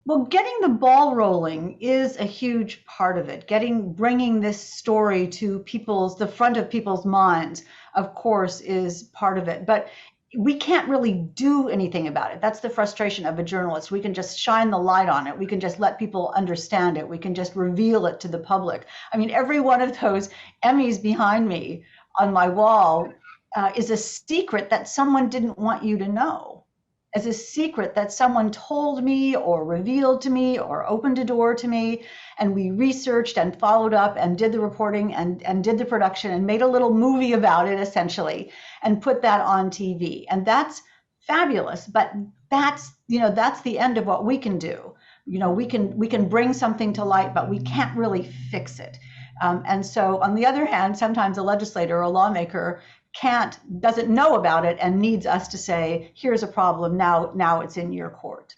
Well, getting the ball rolling is a huge part of it. Bringing this story to the front of people's minds, of course, is part of it. But we can't really do anything about it. That's the frustration of a journalist. We can just shine the light on it. We can just let people understand it. We can just reveal it to the public. I mean, every one of those Emmys behind me on my wall is a secret that someone didn't want you to know, as a secret that someone told me or revealed to me or opened a door to me. And we researched and followed up and did the reporting and did the production and made a little movie about it, essentially, and put that on TV. And that's fabulous. But that's the end of what we can do. We can bring something to light, but we can't really fix it. And so on the other hand, sometimes a legislator or a lawmaker doesn't know about it and needs us to say, here's a problem, now it's in your court.